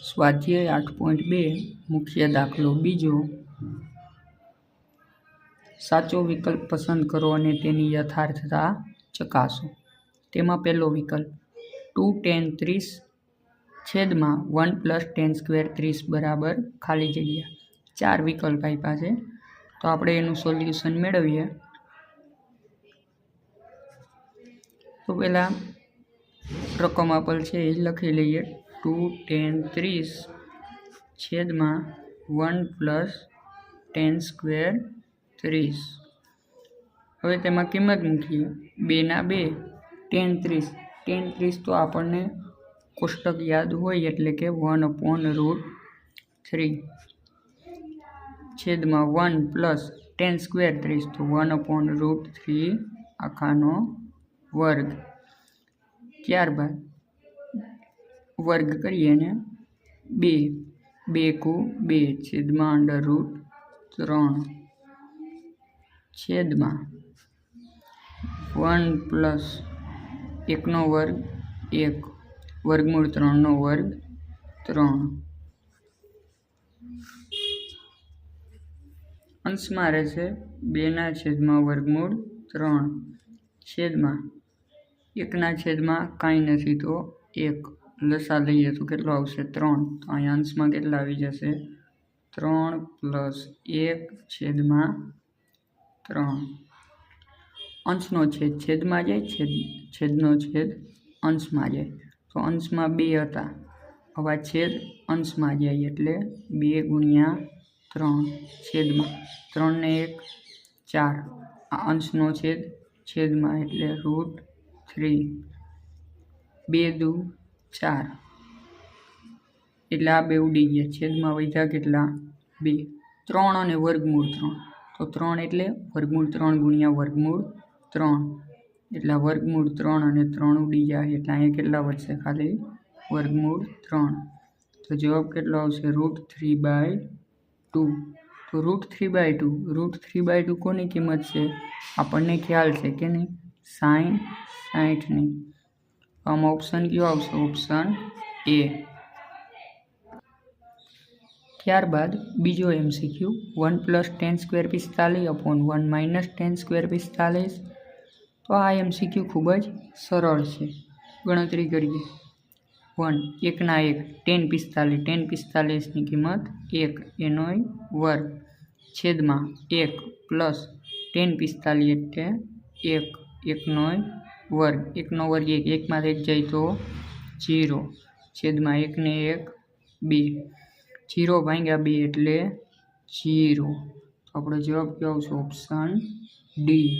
સ્વાધ્યાય 8.2 મુખ્ય દાખલો બીજો. સાચો વિકલ્પ પસંદ કરો અને તેની યથાર્થતા ચકાસો. તેમાં પહેલો વિકલ્પ 2 tan 30 છેદમાં 1 + tan સ્ક્વેર 30 બરાબર ખાલી જગ્યા. 4 વિકલ્પ આપ્યા છે, તો આપણે એનું સોલ્યુશન મેળવીએ. તો પહેલાં રકમ આપેલ છે એ લખી લઈએ. 2 tan 30 છેદમાં 1 + tan સ્ક્વેર 30. હવે તેમાં કિંમત મૂકીએ. 2 ના 2 tan 30. tan 30 તો આપણને કોષ્ટક યાદ હોય એટલે કે 1/√3 છેદમાં 1 + tan સ્ક્વેર 30 તો 1/√3 આખાનો વર્ગ. ત્યારબાદ વર્ગ કરીએ ને 2 2 × 2 છેદમાં √3 છેદમાં 1 + 1 નો વર્ગ 1 વર્ગમૂળ 3 નો વર્ગ 3. અંશમાં રહેશે 2 ના છેદમાં વર્ગમૂળ 3 છેદમાં 1 ના છેદમાં કાંઈ નથી તો 1 લસા લઈએ તો કેટલો આવશે 3. તો અહીંયા અંશમાં કેટલા આવી જશે 3 + 1 છેદમાં 3. અંશનો છેદ છેદમાં જાય, છેદનો છેદ અંશમાં જાય. તો અંશમાં 2 હતા, હવે છેદ અંશમાં જાય એટલે 2 × 3 છેદમાં 3 ને 1 4. આ અંશનો છેદ છેદમાં એટલે √3. 2 દુ 4 એટલે આ 2 ઉડી ગયા. છેદમાં વધ્યા કેટલા 2. 3 અને વર્ગમૂળ 3 તો 3 એટલે વર્ગમૂળ 3 × વર્ગમૂળ 3 એટલે વર્ગમૂળ 3 અને 3 ઉડી જાય એટલે અહીંયા કેટલા વધશે ખાલી વર્ગમૂળ 3. તો જવાબ કેટલો આવશે √3/2. તો √3/2 કોની કિંમત છે આપણને ખ્યાલ છે કે નહીં, sin 60ની. આમાં ઓપ્શન કયો આવશે ઓપ્શન એ. ત્યારબાદ બીજો MCQ 1 + tan square 45/1 - tan square 45. તો આ MCQ ખૂબ જ સરળ છે. ગણતરી કરીએ. 1 ના 1 tan 45. tan 45ની કિંમત 1 એનો વર્ગ છેદમાં 1 + tan 45 એટલે 1 નો વર્ગ. 1 નો વર્ગ 1 માંથી 1 જાય તો 0 છેદમાં 1 ને 1 2. 0/2 એટલે 0. તો આપણો જવાબ કયો આવશે ઓપ્શન ડી.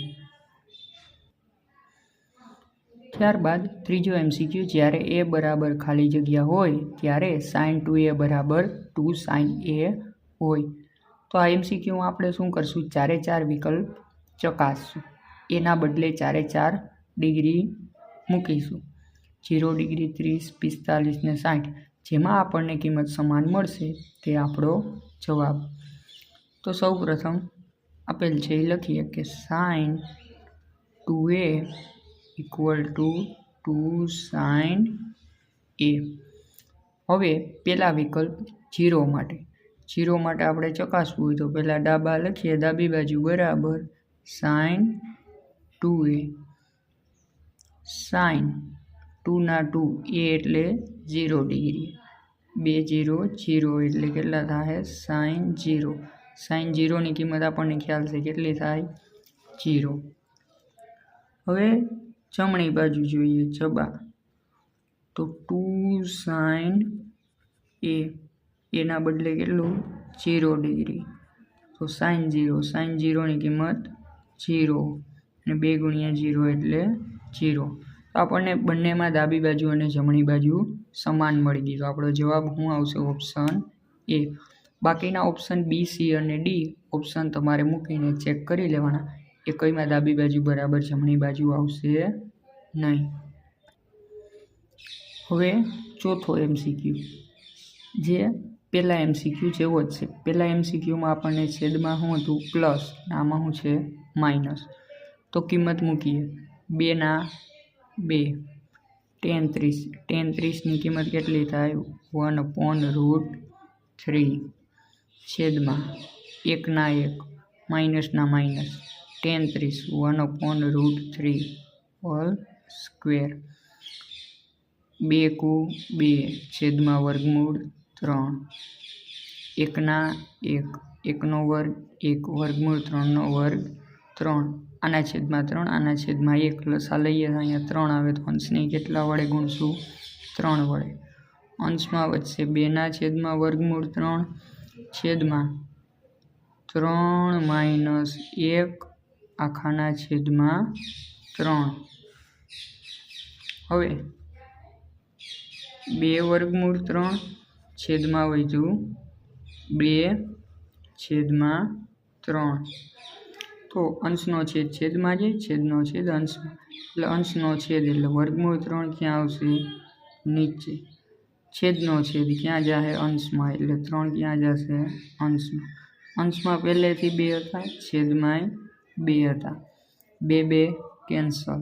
ત્યારબાદ ત્રીજો MCQ જ્યારે a બરાબર ખાલી જગ્યા હોય ત્યારે sin 2a બરાબર 2 sin a હોય. તો આ MCQમાં આપણે શું કરશું, 4 વિકલ્પ ચકાસશું. એના બદલે 4 ડિગ્રી મૂકીશું. 0 ડિગ્રી 30 45 ને 60 જેમાં આપણને કિંમત સમાન મળશે તે આપણો જવાબ. તો સૌ પ્રથમ આપેલ છે એ લખીએ કે sin 2a = 2 sin a. હવે પહેલા વિકલ્પ 0 માટે. 0 માટે આપણે ચકાસવું હોય તો પહેલાં ડાબા લખીએ, ડાબી બાજુ બરાબર sin 2a. sin 2 ના 2 a એટલે 0 ડિગ્રી. 2 0 0 એટલે કેટલા થાય sin 0. sin 0ની કિંમત આપણને ખ્યાલ છે કેટલી થાય 0. હવે જમણી બાજુ જોઈએ જબા. તો 2 sin a એના બદલે કેટલું 0 ડિગ્રી. તો sin 0. sin 0ની કિંમત 0 અને 2 × 0 એટલે 0. તો આપણને બંનેમાં ડાબી બાજુ અને જમણી બાજુ સમાન મળી ગઈ. તો આપણો જવાબ શું આવશે ઓપ્શન એ. બાકીના ઓપ્શન B, C અને D ઓપ્શન તમારે મૂકીને ચેક કરી લેવાના. એકમાં ડાબી બાજુ બરાબર જમણી બાજુ આવશે નહીં. હવે ચોથો MCQ જે પહેલા MCQ જેવો જ છે. પહેલા MCQમાં આપણને છેદમાં શું હતું પ્લસ, આમાં શું છે માઇનસ. તો કિંમત મૂકીએ. 2 ના 2 tan 30. tan 30ની કિંમત કેટલી થાય 1/√3 છેદમાં 1 માઇનસના માઇનસ tan 30 1/√3 હોલ સ્ક્વેર 2 × 2 છેદમાં વર્ગમૂળ 3 1/1 વર્ગ 1 વર્ગમૂળ 3/2 3 આના છેદમાં 3 આના છેદમાં 1 લસા લઈએ તો અહીંયા 3 આવે તો અંશને કેટલા વડે ગુણશું 3 વડે અંશમાં વધશે 2 છેદમાં વર્ગમૂળ 3 છેદમાં 3 - 1 આખાના છેદમાં 3 હવે 2 વર્ગમૂળ 3 છેદમાં વધ્યું 2 છેદમાં 3 તો અંશનો છેદ છેદમાં જાય છેદનો છેદ અંશમાં એટલે અંશનો છેદ એટલે વર્ગમૂળ 3 ક્યાં આવશે નીચે છેદનો છેદ ક્યાં જશે અંશમાં એટલે 3 ક્યાં જશે અંશમાં અંશમાં પહેલેથી 2 હતા છેદમાં 2 હતા 2 કેન્સલ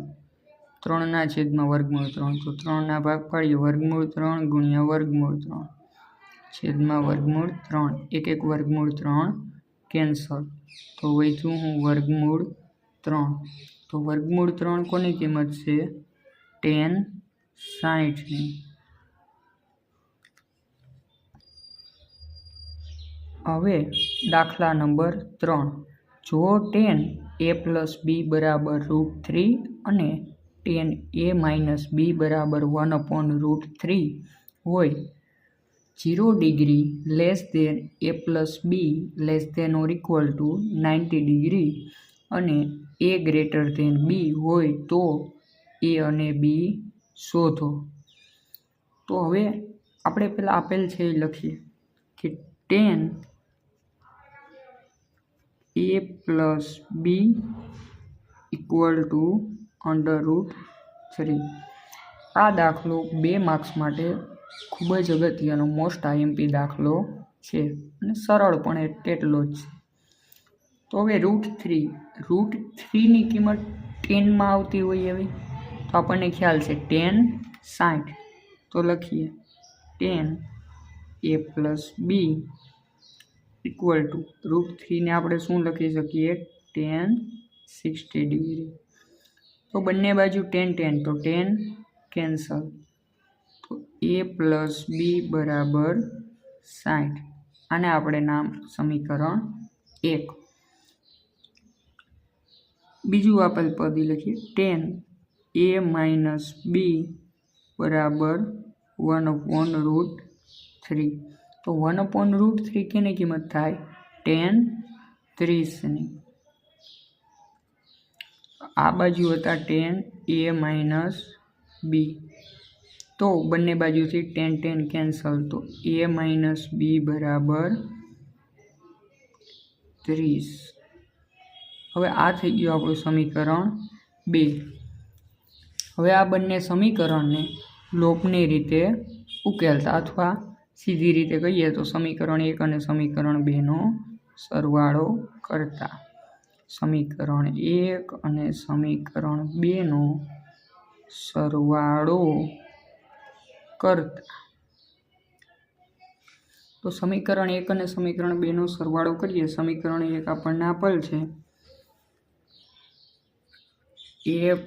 3 છેદમાં વર્ગમૂળ 3 તો 3 ભાગ પાડીએ વર્ગમૂળ 3 ગુણ્યા વર્ગમૂળ 3 છેદમાં વર્ગમૂળ 3 1 વર્ગમૂળ 3 કેન્સલ તો વધ્યું હું વર્ગમૂળ 3 તો વર્ગમૂળ 3 કોની કિંમત છે tan 60ની હવે દાખલા નંબર 3 જો tan a + b = √3 અને tan a - b = 1/√3 હોય 0 degree less than a + b less than or equal to 90 degree અને a ગ્રેટર ધેન b હોય તો a અને b શોધો તો હવે આપણે પેલા આપેલ છે એ લખીએ કે tan a + b = √3 આ દાખલો 2 માર્ક્સ માટે ખૂબ જ અગત્યનો મોસ્ટ IMP દાખલો છે અને સરળ પણ એટલો જ છે તો હવે √3ની કિંમત 10માં આવતી હોય એવી તો આપણને ખ્યાલ છે tan 60 તો લખીએ tan a + b = √3ને આપણે શું લખી શકીએ tan 60 ડિગ્રી તો બંને બાજુ tan તો tan કેન્સલ તો a + b = 60 આને આપણે નામ સમીકરણ 1 બીજું આપેલ પદ લખીએ tan a - b = 1/√3 તો 1/√3 કેની કિંમત થાય tan 30ની આ બાજુ હતા tan a - b તો બંને બાજુથી tan કેન્સલ તો a - b = 30 હવે આ થઈ ગયું આપણું સમીકરણ 2 હવે આ બંને સમીકરણને લોપની રીતે ઉકેલતા અથવા સીધી રીતે કહીએ તો સમીકરણ 1 અને સમીકરણ 2નો સરવાળો કરતા સમીકરણ 1 અને સમીકરણ 2નો સરવાળો કરતા તો સમીકરણ 1 અને સમીકરણ 2નો સરવાળો કરીએ સમીકરણ 1 આપણને આપેલ છે a +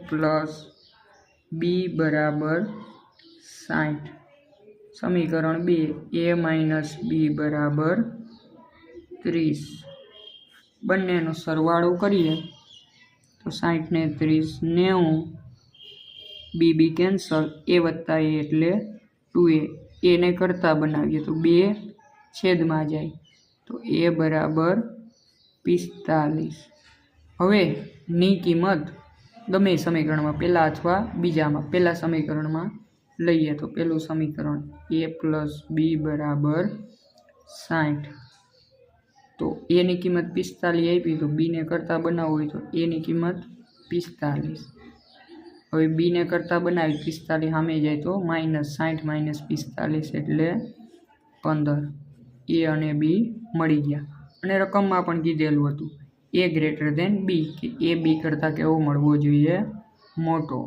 b = 60 સમીકરણ 2 a - b = 30 બંનેનો સરવાળો કરીએ તો 60 ને 30 90 b કેન્સલ a + a એટલે 2a એને કરતા બનાવીએ તો 2 છેદમાં જાય તો a = 45 હવે ની કિંમત ગમે સમીકરણમાં પહેલા અથવા બીજામાં પહેલા સમીકરણમાં લઈએ તો પહેલું સમીકરણ a + b = 60 તો a ની કિંમત 45 આપી તો b ને કરતા બનાવવું હોય તો a ની કિંમત 45 હવે b ને કરતા બનાવી 45 સામે જાય તો -60 - 45 એટલે 15 a અને b મળી ગયા અને રકમમાં પણ કીધેલું હતું a ગ્રેટર ધેન b કે a b કરતાં કેવો મળવો જોઈએ મોટો